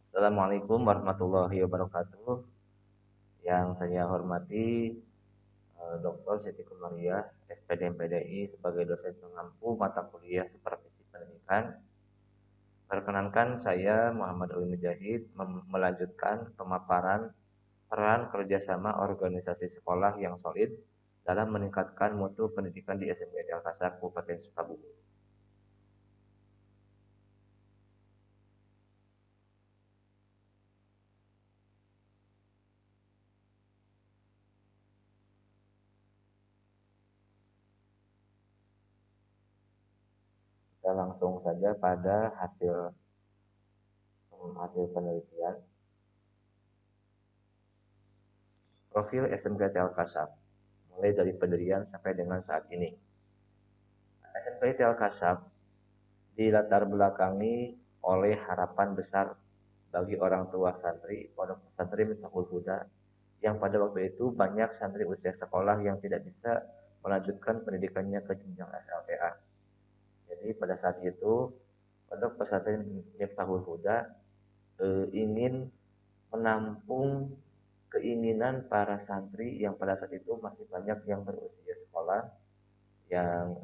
Assalamualaikum warahmatullahi wabarakatuh. Yang saya hormati Dr. Siti Kumariah, SPD MPDI sebagai dosen pengampu mata kuliah Supervisi Pendidikan. Perkenankan saya Muhammad Ali Mujahid melanjutkan pemaparan peran kerjasama organisasi sekolah yang solid dalam meningkatkan mutu pendidikan di SMK Al-Kasar Kabupaten Sukabumi. Kita langsung saja pada hasil penelitian. Profil SMK Al-Kasar mulai dari pendirian sampai dengan saat ini. SMK Al-Kasab dilatar belakangi oleh harapan besar bagi orang tua santri pondok pesantren Miftahul Huda yang pada waktu itu banyak santri usia sekolah yang tidak bisa melanjutkan pendidikannya ke jenjang SLTA. Jadi pada saat itu pondok pesantren Miftahul Huda ingin menampung keinginan para santri yang pada saat itu masih banyak yang berusia sekolah yang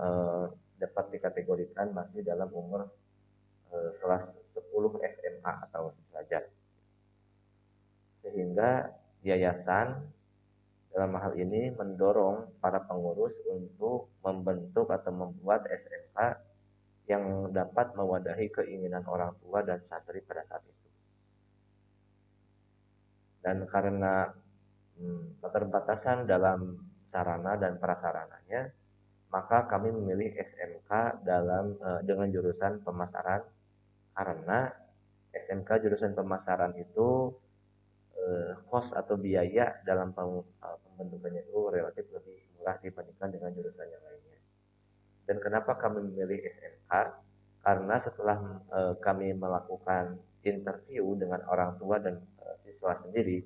dapat dikategorikan masih dalam umur kelas 10 SMA atau sederajat. Sehingga yayasan dalam hal ini mendorong para pengurus untuk membentuk atau membuat SMK yang dapat mewadahi keinginan orang tua dan santri pada saat itu. Dan karena keterbatasan dalam sarana dan prasarananya, maka kami memilih SMK dengan jurusan pemasaran karena SMK jurusan pemasaran itu cost atau biaya dalam pembentukannya itu relatif lebih murah dibandingkan dengan jurusan yang lainnya. Dan kenapa kami memilih SMK? Karena setelah kami melakukan interview dengan orang tua dan siswa sendiri,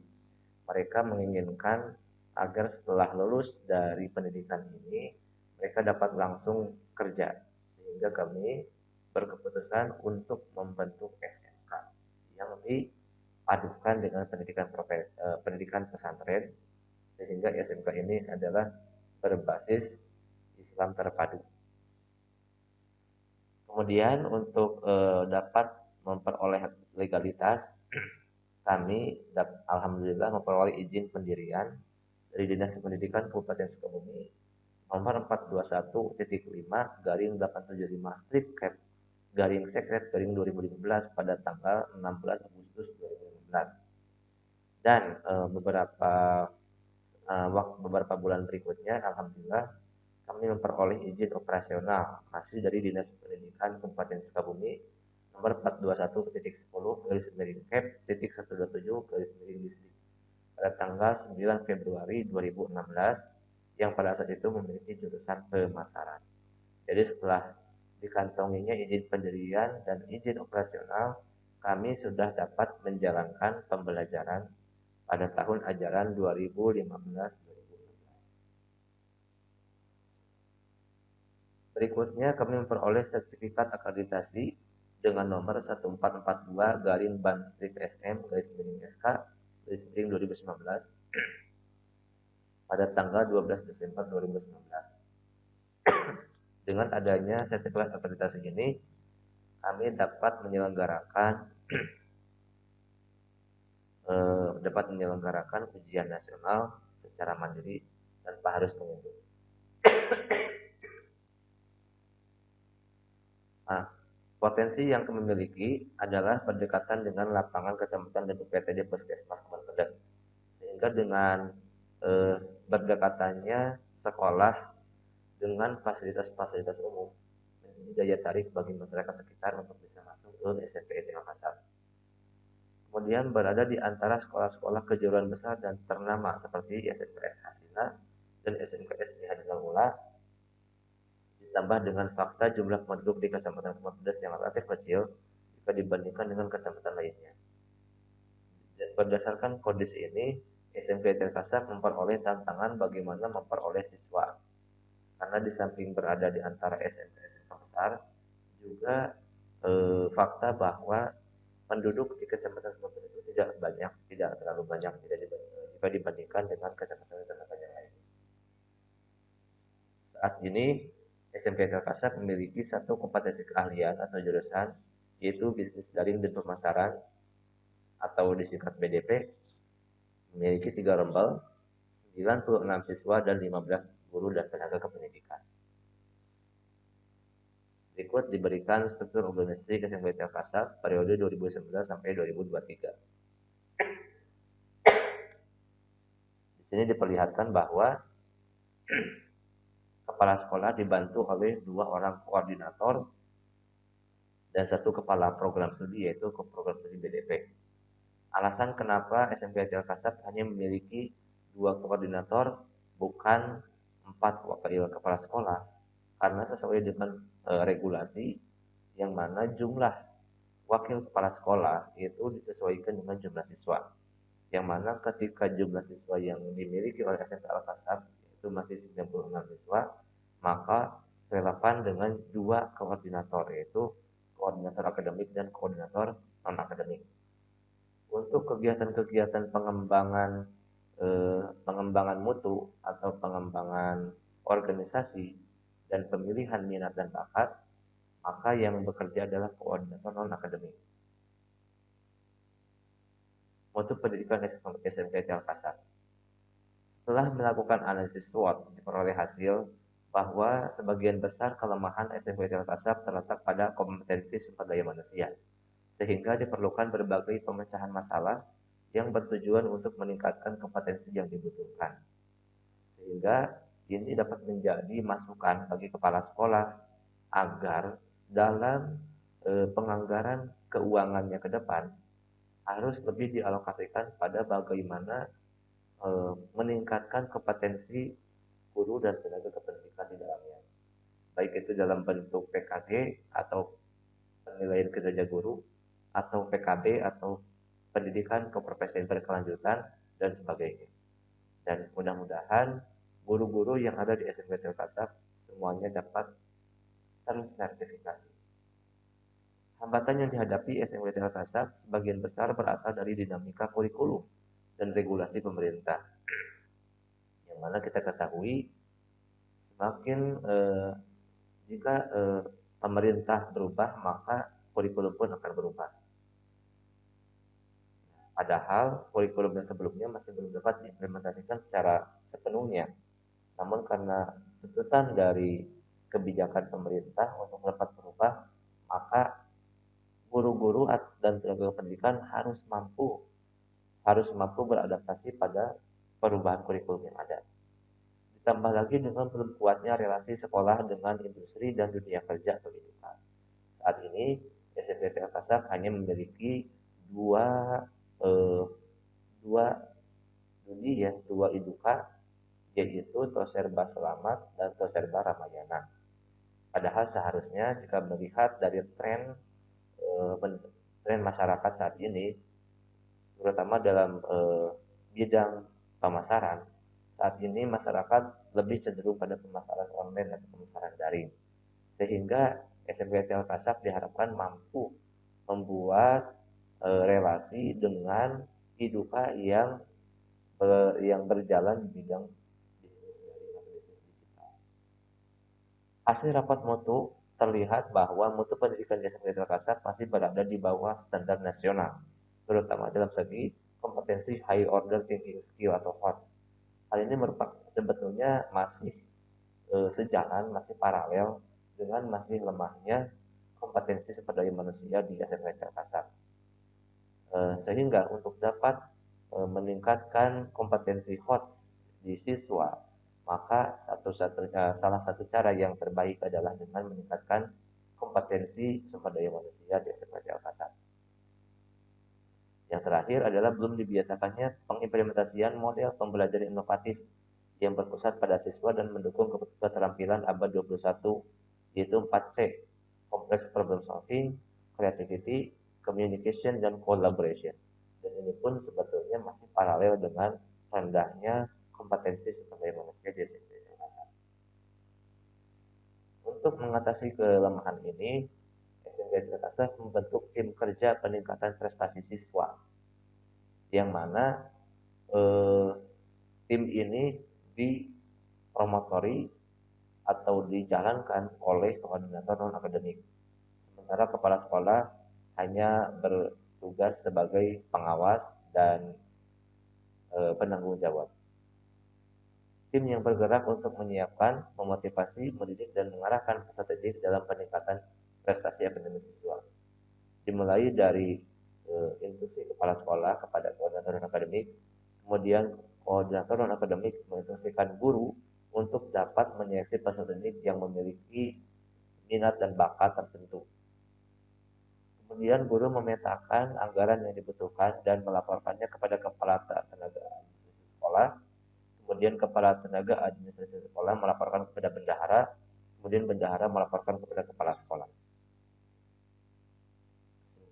mereka menginginkan agar setelah lulus dari pendidikan ini, mereka dapat langsung kerja. Sehingga kami berkeputusan untuk membentuk SMK yang dipadukan dengan pendidikan pesantren, sehingga SMK ini adalah berbasis Islam terpadu. Kemudian untuk dapat memperoleh legalitas, kami alhamdulillah memperoleh izin pendirian dari Dinas Pendidikan Kabupaten Sukabumi nomor 421.5/875 strip cap garing sekret garing 2015 pada tanggal 16 Agustus 2015. Dan beberapa bulan berikutnya alhamdulillah kami memperoleh izin operasional masih dari Dinas Pendidikan Kabupaten Sukabumi nomor 421.10/cap.127/Distrik pada tanggal 9 Februari 2016 yang pada saat itu memiliki jurusan pemasaran. Jadi setelah dikantonginya izin pendirian dan izin operasional, kami sudah dapat menjalankan pembelajaran pada tahun ajaran 2015-2016. Berikutnya kami memperoleh sertifikat akreditasi dengan nomor 1442 garing ban strip SM garis miring SK garis miring 2019 pada tanggal 12 Desember 2019. Dengan adanya sertifikat akreditasi ini, kami dapat menyelenggarakan ujian nasional secara mandiri tanpa harus mengunduh. Nah, potensi yang kami miliki adalah berdekatan dengan lapangan kecamatan dan UPTD Puskesmas Kemenpedas. Sehingga dengan berdekatannya sekolah dengan fasilitas-fasilitas umum menjadi daya tarik bagi masyarakat sekitar untuk bisa masuk ke SMP Makassar. Kemudian berada di antara sekolah-sekolah kejuruan besar dan ternama seperti SMKS Hasina dan SMKS Nihadinal Mula, ditambah dengan fakta jumlah penduduk di Kecamatan Kemenpedas yang relatif kecil jika dibandingkan dengan kecamatan lainnya. Berdasarkan kondisi ini, SMK Terkasar memperoleh tantangan bagaimana memperoleh siswa. Karena di samping berada di antara SMK besar, juga fakta bahwa penduduk di Kecamatan Sumber itu tidak banyak, tidak terlalu banyak jika dibandingkan dengan kecamatan-kecamatan yang lain. Saat ini SMK Telkomsel memiliki satu kompetensi keahlian atau jurusan, yaitu bisnis daring dan pemasaran atau disingkat BDP, memiliki 3 rombel, 96 siswa dan 15 guru dan tenaga kependidikan. Berikut diberikan struktur organisasi SMK Telkomsel periode 2019 sampai 2023. Di sini diperlihatkan bahwa kepala sekolah dibantu oleh 2 orang koordinator dan 1 kepala program studi, yaitu program studi BDP. Alasan kenapa SMK Telkomsel hanya memiliki 2 koordinator, bukan 4 wakil kepala sekolah, karena sesuai dengan regulasi yang mana jumlah wakil kepala sekolah itu disesuaikan dengan jumlah siswa. Yang mana ketika jumlah siswa yang dimiliki oleh SMK Al-Kasab itu masih 96 siswa, maka relevan dengan 2 koordinator, yaitu koordinator akademik dan koordinator non-akademik. Untuk kegiatan-kegiatan pengembangan mutu atau pengembangan organisasi dan pemilihan minat dan bakat, maka yang bekerja adalah koordinator non-akademik. Mutu pendidikan SMK Telkomsel. Setelah melakukan analisis SWOT, diperoleh hasil bahwa sebagian besar kelemahan SMK Telkomsel terletak pada kompetensi sumber daya manusia, sehingga diperlukan berbagai pemecahan masalah yang bertujuan untuk meningkatkan kompetensi yang dibutuhkan. Sehingga ini dapat menjadi masukan bagi kepala sekolah agar dalam penganggaran keuangannya ke depan harus lebih dialokasikan pada bagaimana meningkatkan kompetensi guru dan tenaga kependidikan di dalamnya. Baik itu dalam bentuk PKG atau penilaian kinerja guru, atau PKB atau pendidikan keprofesian berkelanjutan dan sebagainya. Dan mudah-mudahan guru-guru yang ada di SMK Telkomsel semuanya dapat tersertifikasi. Hambatan yang dihadapi SMK Telkomsel sebagian besar berasal dari dinamika kurikulum dan regulasi pemerintah. Yang mana kita ketahui semakin jika pemerintah berubah, maka kurikulum pun akan berubah. Padahal kurikulum yang sebelumnya masih belum dapat diimplementasikan secara sepenuhnya. Namun karena tuntutan dari kebijakan pemerintah untuk dapat berubah, maka guru-guru dan tenaga pendidikan harus mampu beradaptasi pada perubahan kurikulum yang ada. Ditambah lagi dengan belum kuatnya relasi sekolah dengan industri dan dunia kerja pendidikan. Saat ini SMK Telkomsel hanya memiliki dua iduka, yaitu Toserba Selamat dan Toserba Ramayana. Padahal seharusnya jika melihat dari tren masyarakat saat ini, terutama dalam bidang pemasaran, saat ini masyarakat lebih cenderung pada pemasaran online atau pemasaran daring. Sehingga SMK Telkomsel diharapkan mampu membuat relasi dengan iduka yang berjalan di bidang bisnis daring atau bisnis digital. Hasil rapat mutu terlihat bahwa mutu pendidikan di SMK Telkomsel masih berada di bawah standar nasional, terutama dalam segi kompetensi high order thinking skill atau HOTS. Hal ini merupakan sebetulnya masih sejalan, masih paralel dengan masih lemahnya kompetensi sumber daya manusia di SMK Telkomsel. Sehingga untuk dapat meningkatkan kompetensi HOTS di siswa, maka salah satu cara yang terbaik adalah dengan meningkatkan kompetensi sumber daya manusia di SMK Telkomsel. Yang terakhir adalah belum dibiasakannya pengimplementasian model pembelajaran inovatif yang berpusat pada siswa dan mendukung keterampilan abad 21, yaitu 4C, complex problem solving, creativity, communication, dan collaboration. Dan ini pun sebetulnya masih paralel dengan rendahnya kompetensi sumber daya manusia di SMK. Untuk mengatasi kelemahan ini, SMK Jakarta membentuk tim kerja peningkatan prestasi siswa, yang mana eh, tim ini dipromotori atau dijalankan oleh koordinator non akademik. Sementara kepala sekolah hanya bertugas sebagai pengawas dan penanggung jawab. Tim yang bergerak untuk menyiapkan, memotivasi, mendidik, dan mengarahkan peserta didik dalam peningkatan prestasi akademik siswa. Dimulai dari instruksi kepala sekolah kepada koordinator non akademik, kemudian koordinator non akademik menginstruksikan guru untuk dapat menyeleksi peserta didik yang memiliki minat dan bakat tertentu. Kemudian guru memetakan anggaran yang dibutuhkan dan melaporkannya kepada kepala tenaga administrasi sekolah. Kemudian kepala tenaga administrasi sekolah melaporkan kepada bendahara. Kemudian bendahara melaporkan kepada kepala sekolah.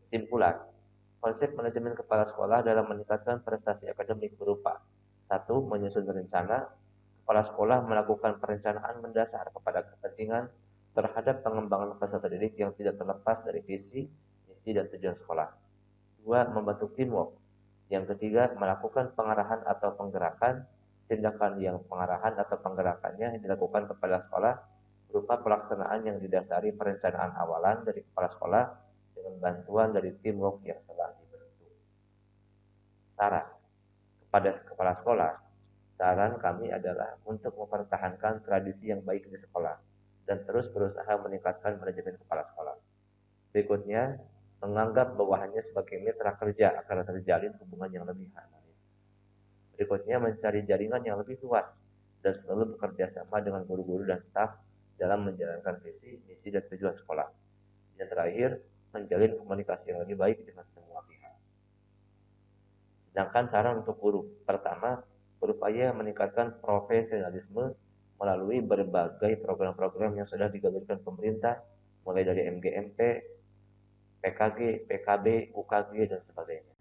Simpulan, konsep manajemen kepala sekolah dalam meningkatkan prestasi akademik berupa: 1. Menyusun rencana. Kepala sekolah melakukan perencanaan mendasar kepada kepentingan terhadap pengembangan peserta didik yang tidak terlepas dari visi, misi, dan tujuan sekolah. 2. Membentuk teamwork. Yang ketiga, melakukan pengarahan atau penggerakan. Tindakan yang pengarahan atau penggerakannya yang dilakukan kepala sekolah berupa pelaksanaan yang didasari perencanaan awalan dari kepala sekolah dengan bantuan dari teamwork yang telah dibentuk. Saran kepada kepala sekolah, saran kami adalah untuk mempertahankan tradisi yang baik di sekolah dan terus berusaha meningkatkan manajemen kepala sekolah. Berikutnya, menganggap bawahannya sebagai mitra kerja agar terjalin hubungan yang lebih harmonis. Berikutnya, mencari jaringan yang lebih luas dan selalu bekerja sama dengan guru-guru dan staf dalam menjalankan visi, misi, dan tujuan sekolah. Yang terakhir, menjalin komunikasi yang lebih baik dengan semua pihak. Sedangkan saran untuk guru, pertama, berupaya meningkatkan profesionalisme melalui berbagai program-program yang sudah digalurkan pemerintah, mulai dari MGMP, PKG, PKB, UKG, dan sebagainya.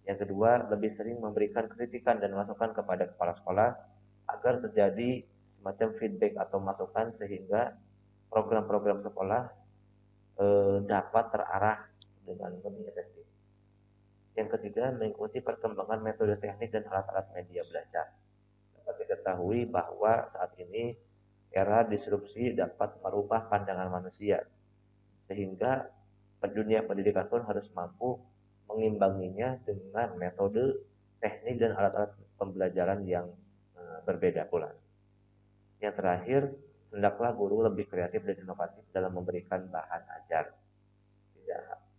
Yang kedua, lebih sering memberikan kritikan dan masukan kepada kepala sekolah agar terjadi semacam feedback atau masukan sehingga program-program sekolah dapat terarah dengan lebih efektif. Yang ketiga, mengikuti perkembangan metode teknik dan alat-alat media belajar. Dapat diketahui bahwa saat ini era disrupsi dapat merubah pandangan manusia, sehingga dunia pendidikan pun harus mampu mengimbanginya dengan metode, teknik, dan alat-alat pembelajaran yang berbeda pula. Yang terakhir, hendaklah guru lebih kreatif dan inovatif dalam memberikan bahan ajar.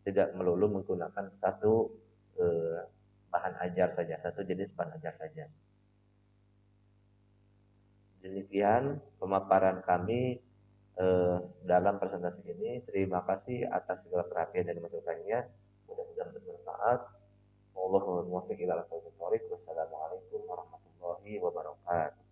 Tidak melulu menggunakan satu bahan ajar saja, satu jenis bahan ajar saja. Demikian pemaparan kami dalam presentasi ini. Terima kasih atas segala perhatian dan masukannya. Mudah-mudahan bermanfaat. Wassalamualaikum warahmatullahi wabarakatuh.